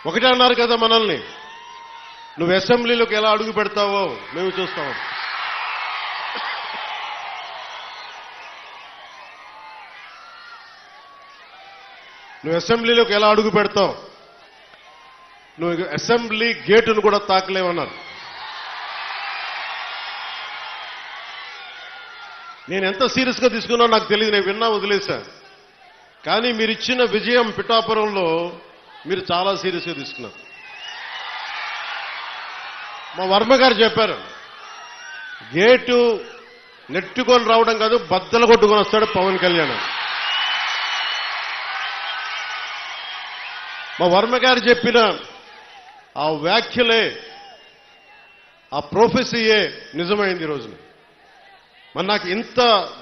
ఒకటే అన్నారు కదా మనల్ని, నువ్వు అసెంబ్లీలోకి ఎలా అడుగు పెడతావో మేము చూస్తాం. నువ్వు అసెంబ్లీలోకి ఎలా అడుగు పెడతావు, నువ్వు అసెంబ్లీ గేటును కూడా తాకలేవన్నారు. నేను ఎంత సీరియస్గా తీసుకున్నా నాకు తెలియదు, నేను విన్నా వదిలేశా. కానీ మీరు ఇచ్చిన విజయం పిఠాపురంలో మీరు చాలా సీరియస్గా తీసుకున్నారు. మా వర్మ గారు చెప్పారు, గేటు నెట్టుకొని రావడం కాదు, బద్దలు కొట్టుకొని వస్తాడు పవన్ కళ్యాణ్. మా వర్మ గారు చెప్పిన ఆ వ్యాఖ్యలే, ఆ ప్రొఫెసీయే నిజమైంది ఈ రోజున. మరి నాకు ఇంత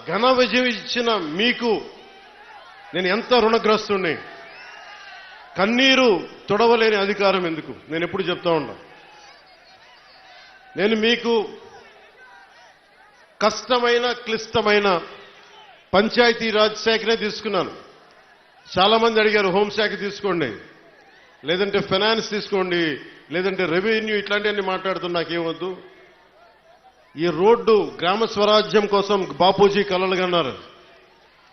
ఘన విజయం ఇచ్చిన మీకు నేను ఎంత రుణగ్రస్తుణ్ణి. కన్నీరు తొడవలేని అధికారం ఎందుకు, నేను ఎప్పుడు చెప్తా ఉన్నా. నేను మీకు కష్టమైన క్లిష్టమైన పంచాయతీరాజ్ శాఖనే తీసుకున్నాను. చాలా మంది అడిగారు హోంశాఖ తీసుకోండి, లేదంటే ఫైనాన్స్ తీసుకోండి, లేదంటే రెవెన్యూ, ఇట్లాంటివన్నీ మాట్లాడుతున్నా. నాకేమొద్దు. ఈ రోడ్డు గ్రామ స్వరాజ్యం కోసం బాపూజీ కలలు కన్నారు.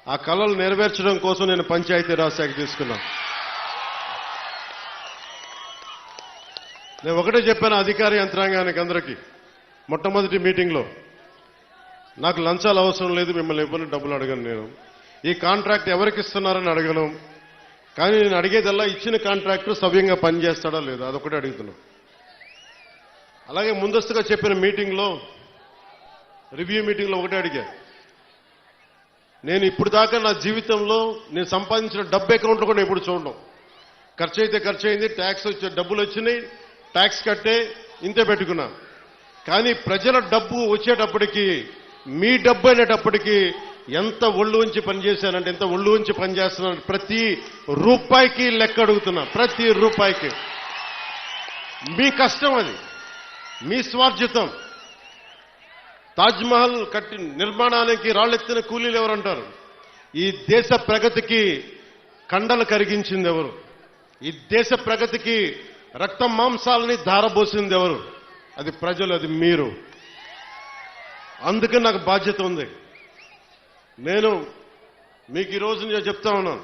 ఆ కలలు నెరవేర్చడం కోసం నేను పంచాయతీరాజ్ శాఖ తీసుకున్నాను. నేను ఒకటే చెప్పాను అధికార యంత్రాంగానికి అందరికీ మొట్టమొదటి మీటింగ్లో, నాకు లంచాలు అవసరం లేదు, మిమ్మల్ని ఎవరిని డబ్బులు అడగను. నేను ఈ కాంట్రాక్ట్ ఎవరికి ఇస్తున్నారని అడగను. కానీ నేను అడిగేదల్లా ఇచ్చిన కాంట్రాక్టర్ సవ్యంగా పనిచేస్తాడా లేదా, అదొకటే అడుగుతున్నా. అలాగే ముందస్తుగా చెప్పిన మీటింగ్లో, రివ్యూ మీటింగ్లో ఒకటే అడిగా, నేను ఇప్పుడు దాకా నా జీవితంలో నేను సంపాదించిన డబ్బు అకౌంట్లో కూడా ఎప్పుడు చూడడం. ఖర్చు అయితే ఖర్చు అయింది, ట్యాక్స్ వచ్చే డబ్బులు వచ్చినాయి, ట్యాక్స్ కట్టే ఇంతే పెట్టుకున్నా. కానీ ప్రజల డబ్బు వచ్చేటప్పటికి, మీ డబ్బు అనేటప్పటికీ ఎంత ఒళ్ళు ఉంచి పనిచేశానంటే, ఎంత ఒళ్ళు ఉంచి పనిచేస్తున్నాను. ప్రతి రూపాయికి లెక్క అడుగుతున్నా, ప్రతి రూపాయికి. మీ కష్టం అది, మీ స్వార్జితం. తాజ్మహల్ కట్టి నిర్మాణానికి రాళ్ళెత్తిన కూలీలు ఎవరంటారు? ఈ దేశ ప్రగతికి కండలు కరిగించింది ఎవరు? ఈ దేశ ప్రగతికి రక్త మాంసాలని ధారబోసింది ఎవరు? అది ప్రజలు, అది మీరు. అందుకే నాకు బాధ్యత ఉంది. నేను మీకు ఈరోజు నేను చెప్తా ఉన్నాను,